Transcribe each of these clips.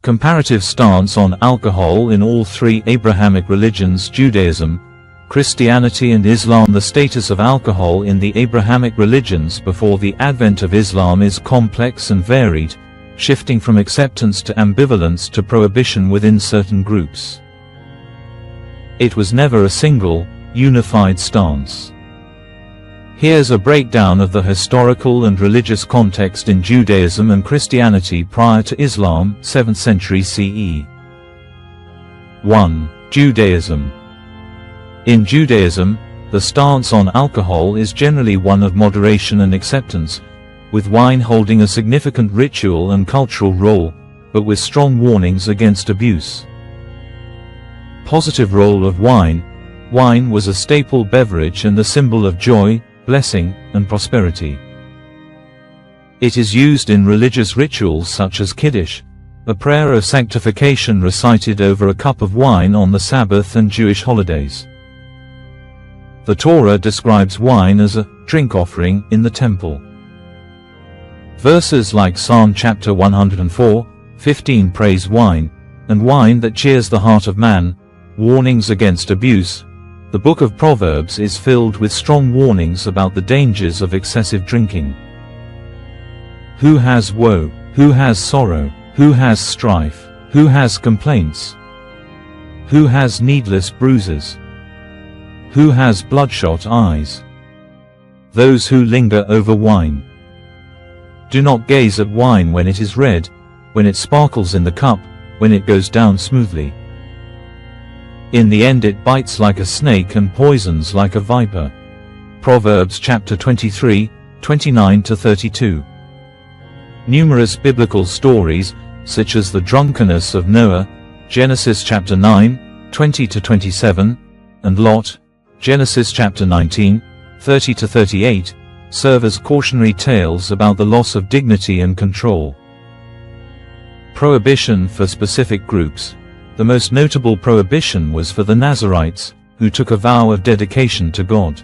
Comparative stance on alcohol in all three Abrahamic religions, Judaism, Christianity and Islam. The status of alcohol in the Abrahamic religions before the advent of Islam is complex and varied, shifting from acceptance to ambivalence to prohibition within certain groups. It was never a single, unified stance. Here's a breakdown of the historical and religious context in Judaism and Christianity prior to Islam, 7th century CE. 1. Judaism. In Judaism, the stance on alcohol is generally one of moderation and acceptance, with wine holding a significant ritual and cultural role, but with strong warnings against abuse. Positive role of wine. Wine was a staple beverage and the symbol of joy, blessing, and prosperity. It is used in religious rituals such as Kiddush, a prayer of sanctification recited over a cup of wine on the Sabbath and Jewish holidays. The Torah describes wine as a drink offering in the temple. Verses like Psalm chapter 104:15 praise wine, and wine that cheers the heart of man, warnings against abuse. The book of Proverbs is filled with strong warnings about the dangers of excessive drinking. Who has woe? Who has sorrow? Who has strife? Who has complaints? Who has needless bruises? Who has bloodshot eyes? Those who linger over wine. Do not gaze at wine when it is red, when it sparkles in the cup, when it goes down smoothly. In the end it bites like a snake and poisons like a viper. Proverbs chapter 23:29-32. Numerous biblical stories, such as the drunkenness of Noah, Genesis chapter 9:20-27, and Lot, Genesis chapter 19:30-38, serve as cautionary tales about the loss of dignity and control. Prohibition for specific groups. The most notable prohibition was for the Nazarites, who took a vow of dedication to God.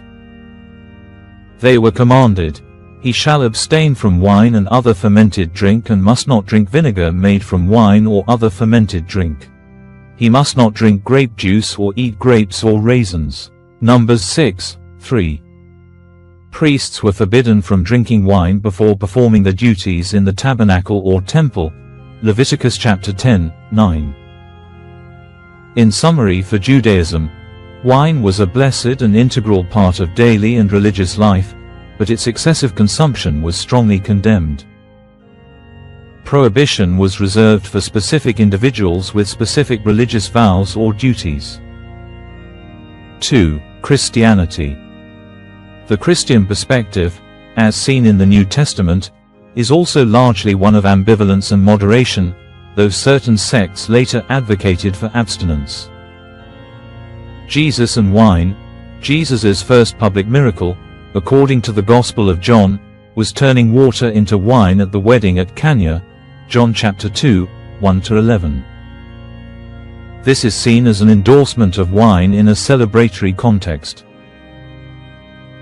They were commanded, "He shall abstain from wine and other fermented drink and must not drink vinegar made from wine or other fermented drink. He must not drink grape juice or eat grapes or raisins." Numbers 6:3. Priests were forbidden from drinking wine before performing their duties in the tabernacle or temple. Leviticus chapter 10:9. In summary, for Judaism, wine was a blessed and integral part of daily and religious life, but its excessive consumption was strongly condemned. Prohibition was reserved for specific individuals with specific religious vows or duties. 2. Christianity. The Christian perspective, as seen in the New Testament, is also largely one of ambivalence and moderation, though certain sects later advocated for abstinence. Jesus and wine. Jesus' first public miracle, according to the Gospel of John, was turning water into wine at the wedding at Cana, John chapter 2:1-11. This is seen as an endorsement of wine in a celebratory context.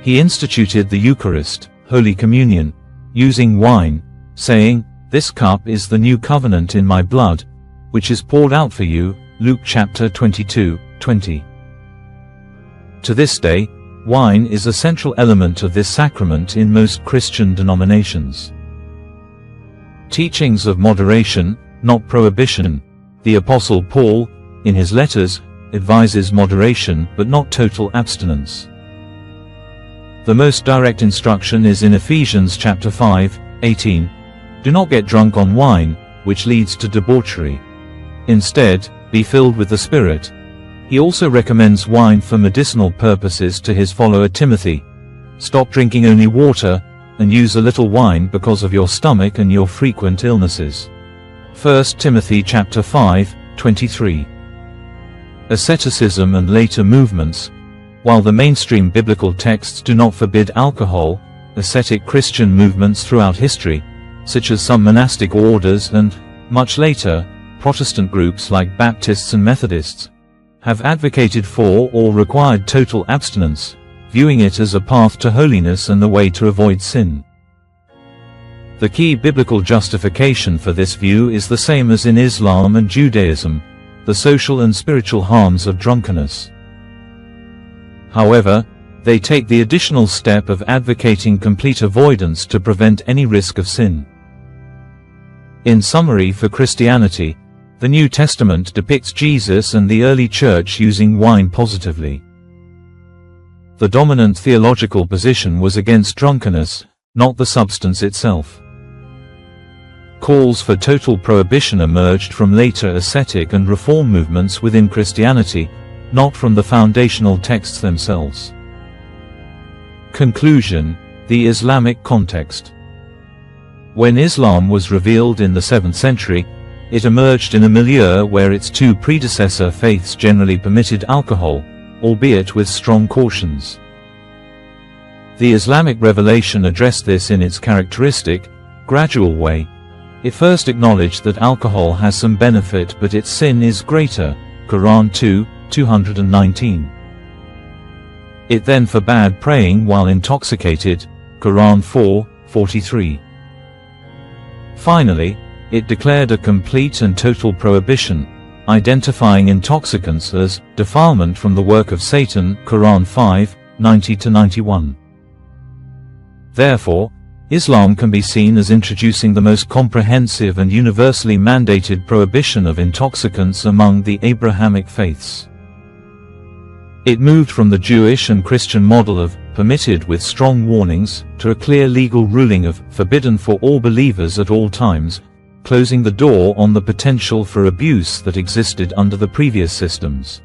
He instituted the Eucharist, Holy Communion, using wine, saying, "This cup is the new covenant in my blood, which is poured out for you," Luke chapter 22:20. To this day, wine is a central element of this sacrament in most Christian denominations. Teachings of moderation, not prohibition. The Apostle Paul, in his letters, advises moderation but not total abstinence. The most direct instruction is in Ephesians chapter 5:18. Do not get drunk on wine, which leads to debauchery. Instead, be filled with the Spirit. He also recommends wine for medicinal purposes to his follower Timothy. Stop drinking only water, and use a little wine because of your stomach and your frequent illnesses. 1 Timothy chapter 5:23. Asceticism and later movements. While the mainstream biblical texts do not forbid alcohol, ascetic Christian movements throughout history, such as some monastic orders and, much later, Protestant groups like Baptists and Methodists, have advocated for or required total abstinence, viewing it as a path to holiness and the way to avoid sin. The key biblical justification for this view is the same as in Islam and Judaism, the social and spiritual harms of drunkenness. However, they take the additional step of advocating complete avoidance to prevent any risk of sin. In summary, for Christianity, the New Testament depicts Jesus and the early church using wine positively. The dominant theological position was against drunkenness, not the substance itself. Calls for total prohibition emerged from later ascetic and reform movements within Christianity, not from the foundational texts themselves. Conclusion: the Islamic context. When Islam was revealed in the 7th century, it emerged in a milieu where its two predecessor faiths generally permitted alcohol, albeit with strong cautions. The Islamic revelation addressed this in its characteristic, gradual way. It first acknowledged that alcohol has some benefit but its sin is greater, Quran 2:219. It then forbade praying while intoxicated, Quran 4:43. Finally, it declared a complete and total prohibition, identifying intoxicants as defilement from the work of Satan, Quran 5:90-91. Therefore, Islam can be seen as introducing the most comprehensive and universally mandated prohibition of intoxicants among the Abrahamic faiths. It moved from the Jewish and Christian model of permitted with strong warnings to a clear legal ruling of forbidden for all believers at all times, closing the door on the potential for abuse that existed under the previous systems.